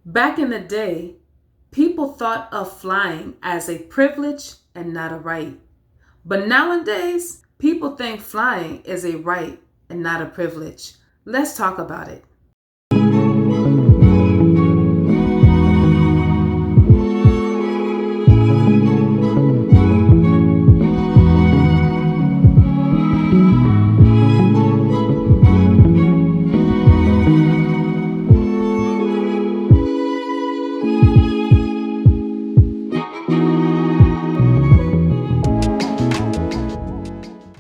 Back in the day, people thought of flying as a privilege and not a right. But nowadays, people think flying is a right and not a privilege. Let's talk about it.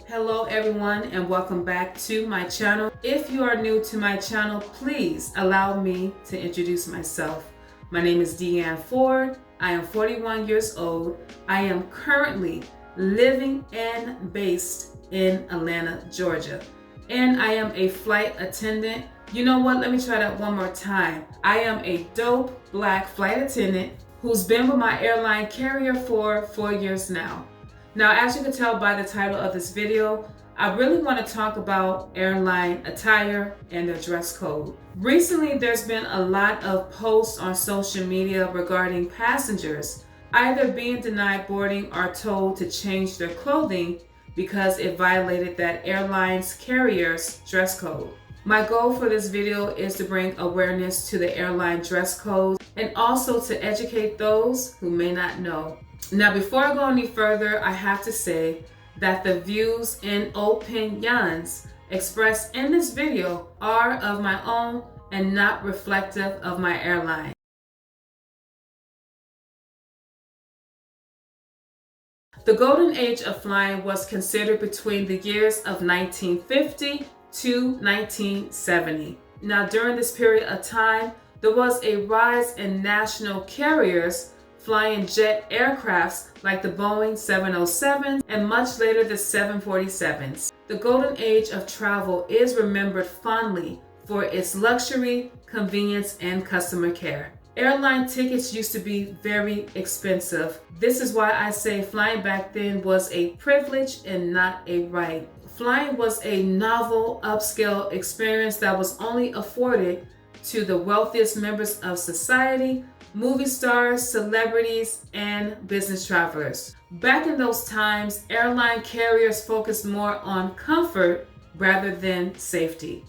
Hello everyone and welcome back to my channel. If you are new to my channel, please allow me to introduce myself. My name is Deann Ford. I am 41 years old. I am currently living and based in Atlanta, Georgia. And I am a flight attendant. You know what? Let me try that one more time. I am a dope black flight attendant who's been with my airline carrier for 4 years now. Now, as you can tell by the title of this video, I really want to talk about airline attire and their dress code. Recently, there's been a lot of posts on social media regarding passengers either being denied boarding or told to change their clothing because it violated that airline's carrier's dress code. My goal for this video is to bring awareness to the airline dress code and also to educate those who may not know. Now, before I go any further, I have to say that the views and opinions expressed in this video are of my own and not reflective of my airline. The golden age of flying was considered between the years of 1950 to 1970. Now, during this period of time, there was a rise in national carriers flying jet aircrafts like the Boeing 707 and much later the 747s. The golden age of travel is remembered fondly for its luxury, convenience, and customer care. Airline tickets used to be very expensive. This is why I say flying back then was a privilege and not a right. Flying was a novel, upscale experience that was only afforded to the wealthiest members of society, movie stars, celebrities, and business travelers. Back in those times, airline carriers focused more on comfort rather than safety.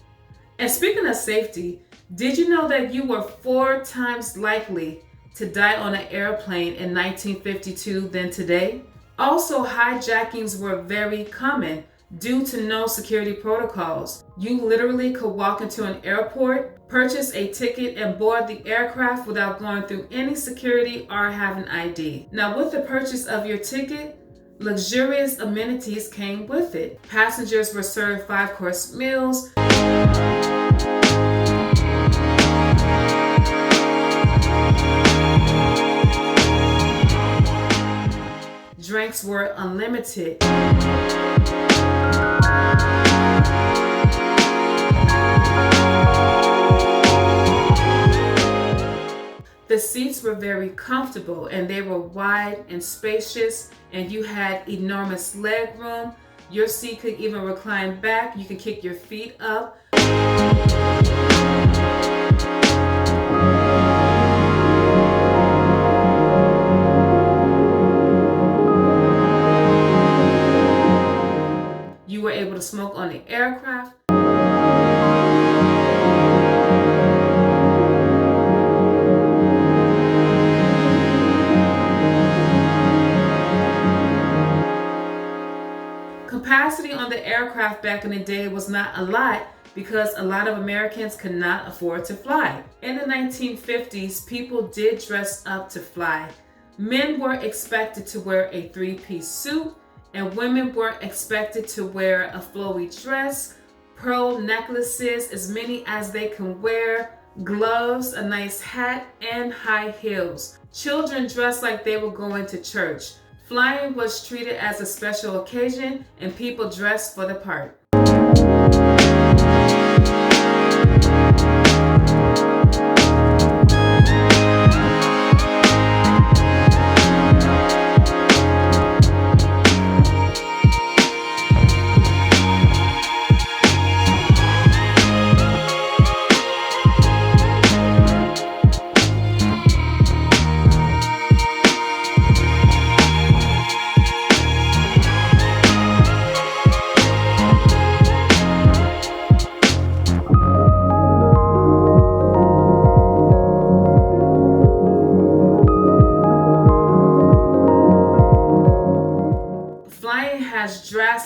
And speaking of safety, did you know that you were 4 times likely to die on an airplane in 1952 than today? Also, hijackings were very common due to no security protocols. You literally could walk into an airport, purchase a ticket, and board the aircraft without going through any security or having ID. Now, with the purchase of your ticket, luxurious amenities came with it. Passengers were served 5-course meals, drinks were unlimited. The seats were very comfortable and they were wide and spacious, and you had enormous leg room. Your seat could even recline back. You could kick your feet up. You were able to smoke on the aircraft. Capacity on the aircraft back in the day was not a lot because a lot of Americans could not afford to fly. In the 1950s, people did dress up to fly. Men were expected to wear a 3-piece suit, and women were expected to wear a flowy dress, pearl necklaces, as many as they can wear, gloves, a nice hat, and high heels. Children dressed like they were going to church. Flying was treated as a special occasion and people dressed for the part.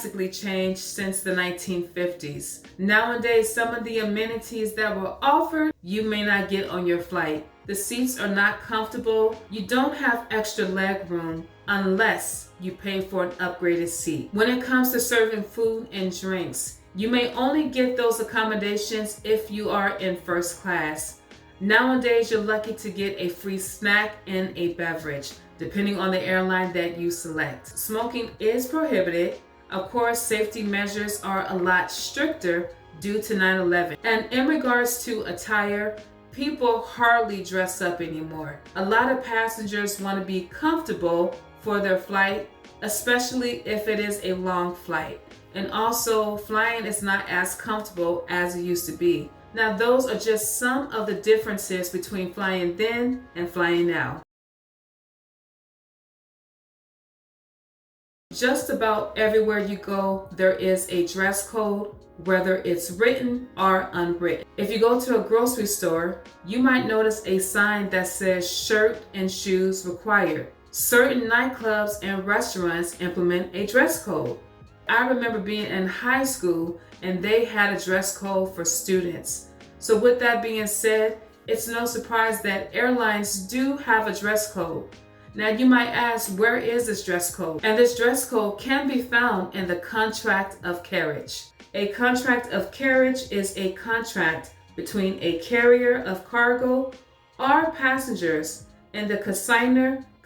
drastically changed since the 1950s. Nowadays, some of the amenities that were offered, you may not get on your flight. The seats are not comfortable. You don't have extra leg room unless you pay for an upgraded seat. When it comes to serving food and drinks, you may only get those accommodations if you are in first class. Nowadays, you're lucky to get a free snack and a beverage, depending on the airline that you select. Smoking is prohibited. Of course, safety measures are a lot stricter due to 9/11. And in regards to attire, people hardly dress up anymore. A lot of passengers want to be comfortable for their flight, especially if it is a long flight. And also, flying is not as comfortable as it used to be. Now, those are just some of the differences between flying then and flying now. Just about everywhere you go, there is a dress code, whether it's written or unwritten. If you go to a grocery store, you might notice a sign that says shirt and shoes required. Certain nightclubs and restaurants implement a dress code. I remember being in high school and they had a dress code for students. So with that being said, it's no surprise that airlines do have a dress code. Now you might ask, where is this dress code? And this dress code can be found in the contract of carriage. A contract of carriage is a contract between a carrier of cargo or passengers and the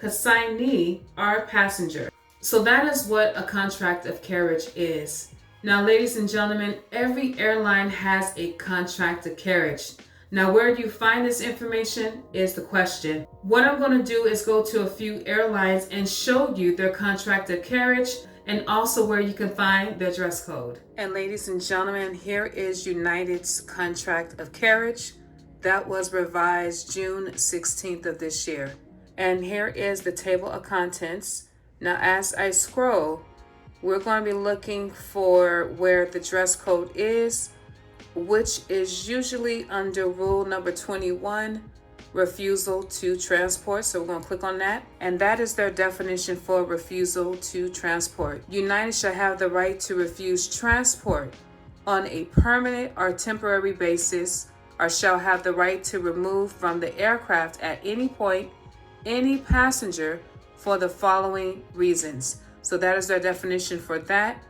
consignee or passenger. So that is what a contract of carriage is. Now, ladies and gentlemen, every airline has a contract of carriage. Now, where do you find this information is the question. What I'm going to do is go to a few airlines and show you their contract of carriage and also where you can find their dress code. And ladies and gentlemen, here is United's contract of carriage that was revised June 16th of this year. And here is the table of contents. Now, as I scroll, we're going to be looking for where the dress code is, which is usually under rule number 21, refusal to transport. So we're going to click on that. And that is their definition for refusal to transport. United shall have the right to refuse transport on a permanent or temporary basis, or shall have the right to remove from the aircraft at any point any passenger for the following reasons. So that is their definition for that.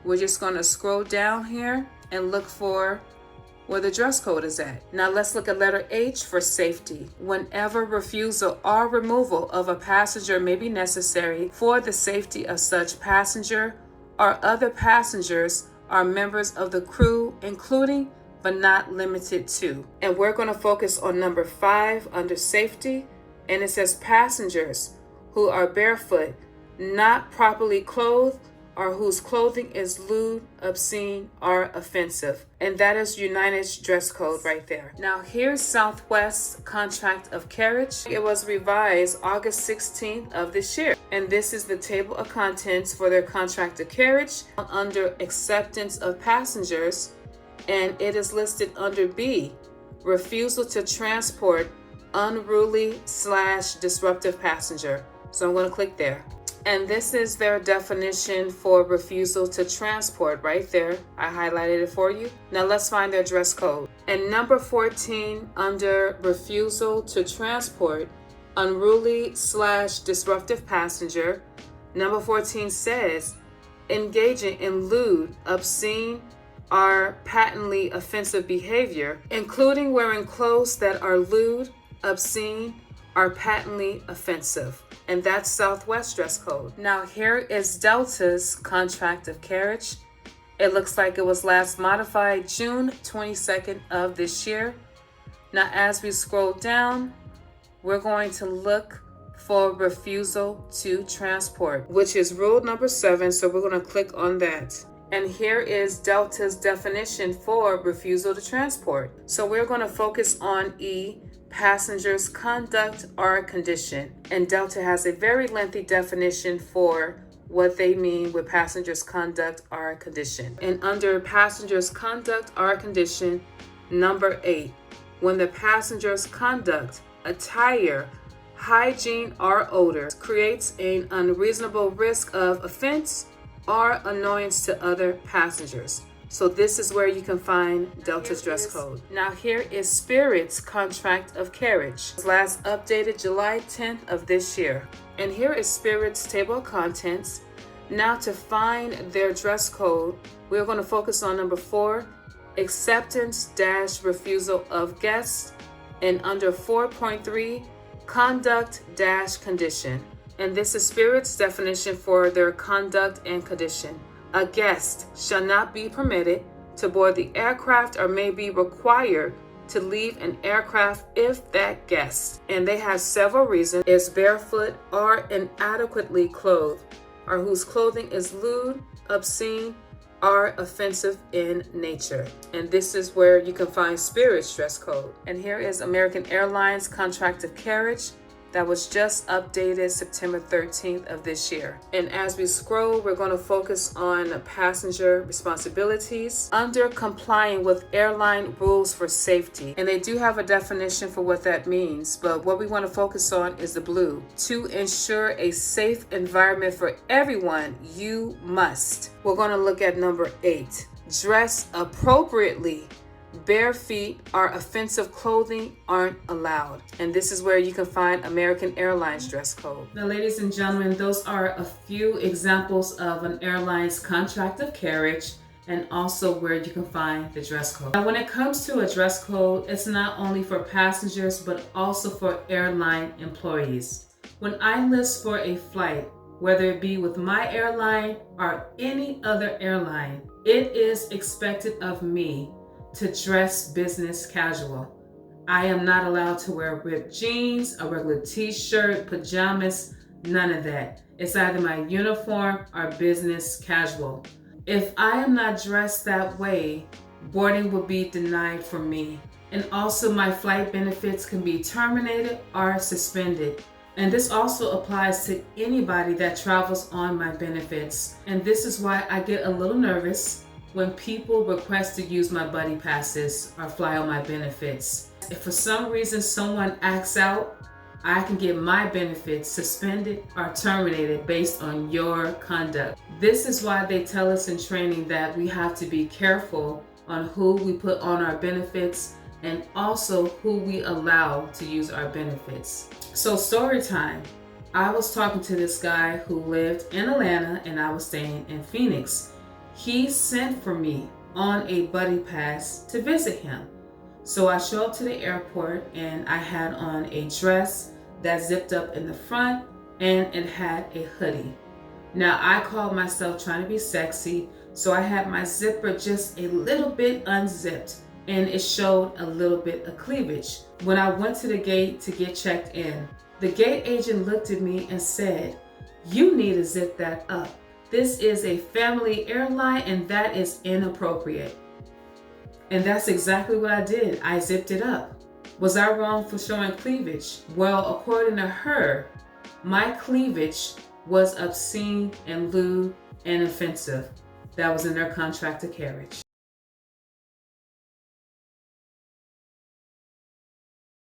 We're just going to scroll down here and look for where the dress code is at. Now let's look at letter H for safety. Whenever refusal or removal of a passenger may be necessary for the safety of such passenger or other passengers or members of the crew, including but not limited to. And we're going to focus on number 5 under safety. And it says passengers who are barefoot, not properly clothed, or whose clothing is lewd, obscene, or offensive. And that is United's dress code right there. Now here's Southwest's contract of carriage. It was revised August 16th of this year. And this is the table of contents for their contract of carriage under acceptance of passengers. And it is listed under B, refusal to transport unruly/disruptive passenger. So I'm going to click there. And this is their definition for refusal to transport right there. I highlighted it for you. Now let's find their dress code. And number 14 under refusal to transport unruly/disruptive passenger, number 14 says engaging in lewd, obscene, or patently offensive behavior, including wearing clothes that are lewd, obscene, or patently offensive. And that's Southwest dress code. Now here is Delta's contract of carriage. It looks like it was last modified June 22nd of this year. Now as we scroll down, we're going to look for refusal to transport, which is rule number 7. So we're going to click on that. And here is Delta's definition for refusal to transport. So we're going to focus on E, passenger's conduct or condition. And Delta has a very lengthy definition for what they mean with passenger's conduct or condition. And under passenger's conduct or condition, number 8, when the passenger's conduct, attire, hygiene, or odor creates an unreasonable risk of offense or annoyance to other passengers. So this is where you can find Delta's dress code. Now here is Spirit's contract of carriage. It was last updated July 10th of this year. And here is Spirit's table of contents. Now to find their dress code, we're going to focus on number 4, acceptance-refusal of guests, and under 4.3, conduct-condition. And this is Spirit's definition for their conduct and condition. A guest shall not be permitted to board the aircraft or may be required to leave an aircraft if that guest, and they have several reasons, is barefoot or inadequately clothed, or whose clothing is lewd, obscene, or offensive in nature. And this is where you can find Spirit's dress code. And here is American Airlines contract of carriage that was just updated September 13th of this year. And as we scroll, we're going to focus on passenger responsibilities under complying with airline rules for safety. And they do have a definition for what that means, but what we want to focus on is the blue. To ensure a safe environment for everyone, you must. We're going to look at number 8. Dress appropriately. Bare feet or offensive clothing aren't allowed. And this is where you can find American Airlines dress code. Now, ladies and gentlemen, those are a few examples of an airline's contract of carriage and also where you can find the dress code. Now, when it comes to a dress code, it's not only for passengers, but also for airline employees. When I list for a flight, whether it be with my airline or any other airline, it is expected of me to dress business casual. I am not allowed to wear ripped jeans, a regular t-shirt, pajamas, none of that. It's either my uniform or business casual. If I am not dressed that way, boarding will be denied for me. And also my flight benefits can be terminated or suspended. And this also applies to anybody that travels on my benefits. And this is why I get a little nervous when people request to use my buddy passes or fly on my benefits. If for some reason someone acts out, I can get my benefits suspended or terminated based on your conduct. This is why they tell us in training that we have to be careful on who we put on our benefits and also who we allow to use our benefits. So story time. I was talking to this guy who lived in Atlanta and I was staying in Phoenix. He sent for me on a buddy pass to visit him. So I show up to the airport and I had on a dress that zipped up in the front and it had a hoodie. Now I called myself trying to be sexy, so I had my zipper just a little bit unzipped and it showed a little bit of cleavage. When I went to the gate to get checked in, the gate agent looked at me and said, "You need to zip that up. This is a family airline and that is inappropriate." And that's exactly what I did. I zipped it up. Was I wrong for showing cleavage? Well, according to her, my cleavage was obscene and lewd and offensive. That was in their contract of carriage.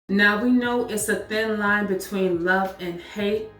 Now we know it's a thin line between love and hate.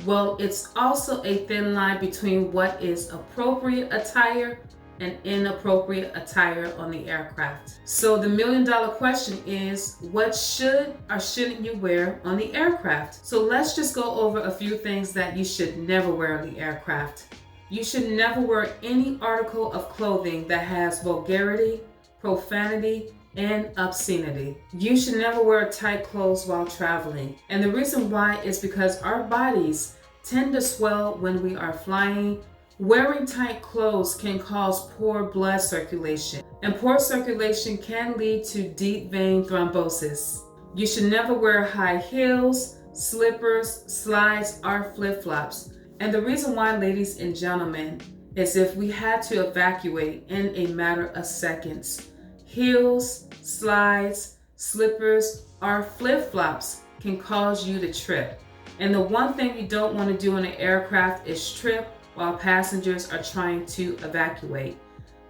Well, it's also a thin line between what is appropriate attire and inappropriate attire on the aircraft. So the million-dollar question is, what should or shouldn't you wear on the aircraft? So let's just go over a few things that you should never wear on the aircraft. You should never wear any article of clothing that has vulgarity, profanity, and obscenity. You should never wear tight clothes while traveling. And the reason why is because our bodies tend to swell when we are flying. Wearing tight clothes can cause poor blood circulation, and poor circulation can lead to deep vein thrombosis. You should never wear high heels, slippers, slides, or flip-flops. And the reason why, ladies and gentlemen, is if we had to evacuate in a matter of seconds. Heels, slides, slippers, or flip-flops can cause you to trip. And the one thing you don't want to do in an aircraft is trip while passengers are trying to evacuate.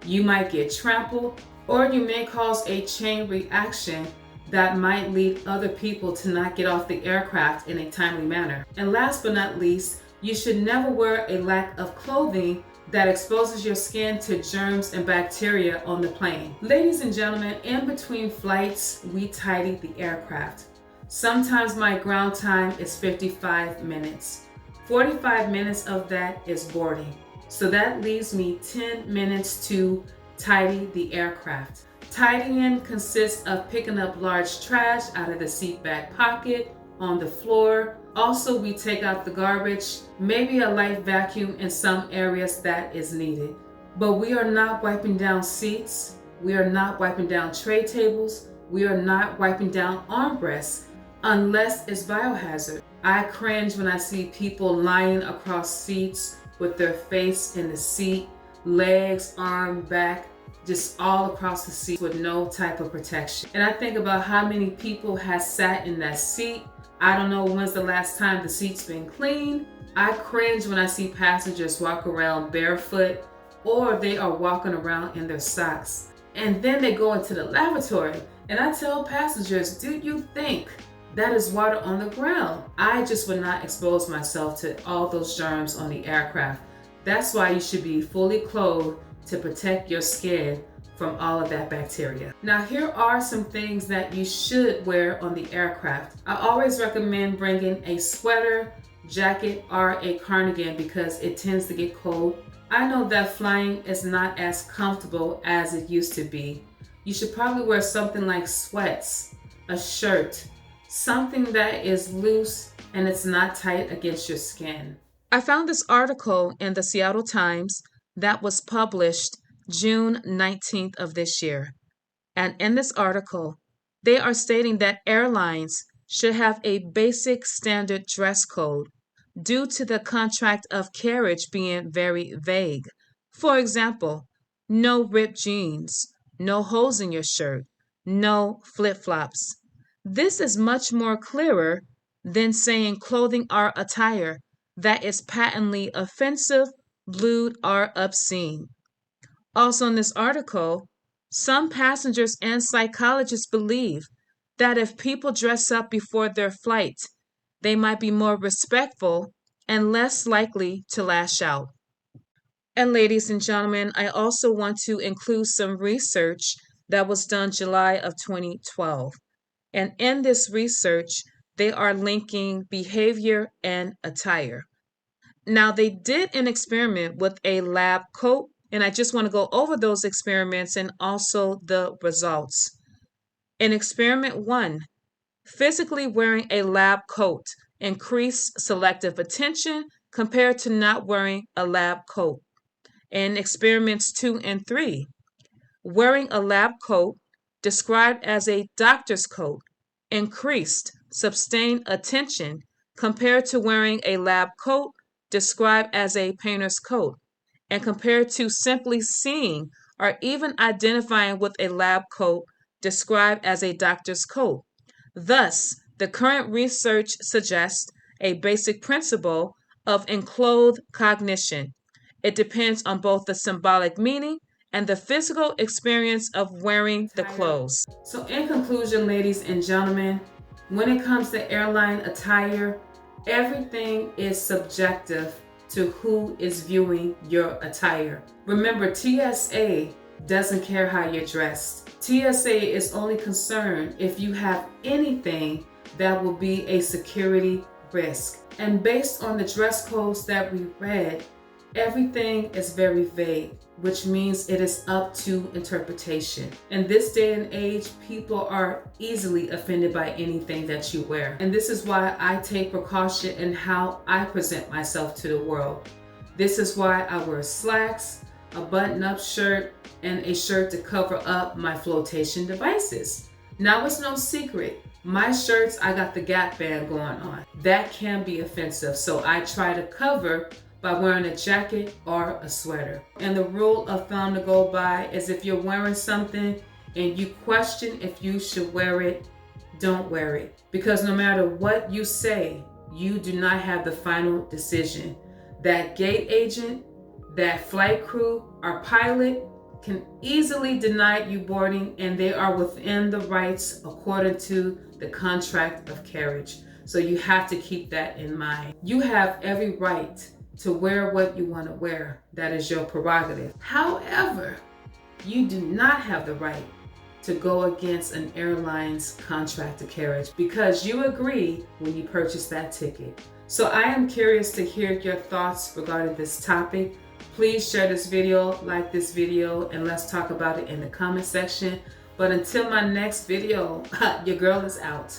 You might get trampled, or you may cause a chain reaction that might lead other people to not get off the aircraft in a timely manner. And last but not least, you should never wear a lack of clothing that exposes your skin to germs and bacteria on the plane. Ladies and gentlemen, in between flights, we tidy the aircraft. Sometimes my ground time is 55 minutes. 45 minutes of that is boarding. So that leaves me 10 minutes to tidy the aircraft. Tidying consists of picking up large trash out of the seat back pocket, on the floor. Also, we take out the garbage, maybe a light vacuum in some areas that is needed. But we are not wiping down seats. We are not wiping down tray tables. We are not wiping down armrests unless it's biohazard. I cringe when I see people lying across seats with their face in the seat, legs, arm, back, just all across the seat with no type of protection. And I think about how many people has sat in that seat. I don't know when's the last time the seat's been cleaned. I cringe when I see passengers walk around barefoot or they are walking around in their socks. And then they go into the lavatory and I tell passengers, do you think that is water on the ground? I just would not expose myself to all those germs on the aircraft. That's why you should be fully clothed to protect your skin from all of that bacteria. Now, here are some things that you should wear on the aircraft. I always recommend bringing a sweater, jacket, or a cardigan because it tends to get cold. I know that flying is not as comfortable as it used to be. You should probably wear something like sweats, a shirt, something that is loose and it's not tight against your skin. I found this article in the Seattle Times that was published June 19th of this year. And in this article, they are stating that airlines should have a basic standard dress code due to the contract of Carriage being very vague. For example, no ripped jeans, no holes in your shirt, no flip-flops. This is much more clearer than saying clothing or attire that is patently offensive, lewd, or obscene. Also in this article, some passengers and psychologists believe that if people dress up before their flight, they might be more respectful and less likely to lash out. And ladies and gentlemen, I also want to include some research that was done July of 2012. And in this research, they are linking behavior and attire. Now, they did an experiment with a lab coat, and I just want to go over those experiments and also the results. In experiment 1, physically wearing a lab coat increased selective attention compared to not wearing a lab coat. In experiments 2 and 3, wearing a lab coat, described as a doctor's coat, increased sustained attention compared to wearing a lab coat described as a painter's coat, and compared to simply seeing or even identifying with a lab coat described as a doctor's coat. Thus, the current research suggests a basic principle of enclothed cognition. It depends on both the symbolic meaning and the physical experience of wearing the clothes. So in conclusion, ladies and gentlemen, when it comes to airline attire, everything is subjective to who is viewing your attire. Remember, TSA doesn't care how you're dressed. TSA is only concerned if you have anything that will be a security risk. And based on the dress codes that we read, everything is very vague, which means it is up to interpretation. In this day and age, people are easily offended by anything that you wear. And this is why I take precaution in how I present myself to the world. This is why I wear slacks, a button-up shirt, and a shirt to cover up my flotation devices. Now, it's no secret. My shirts, I got the Gap band going on. That can be offensive, so I try to cover by wearing a jacket or a sweater. And the rule of thumb to go by is if you're wearing something and you question if you should wear it, don't wear it. Because no matter what you say, you do not have the final decision. That gate agent, that flight crew, or pilot can easily deny you boarding, and they are within the rights according to the contract of carriage. So you have to keep that in mind. You have every right to wear what you want to wear. That is your prerogative. However, you do not have the right to go against an airline's contract to carriage because you agreed when you purchased that ticket. So I am curious to hear your thoughts regarding this topic. Please share this video, like this video, and let's talk about it in the comment section. But until my next video, your girl is out.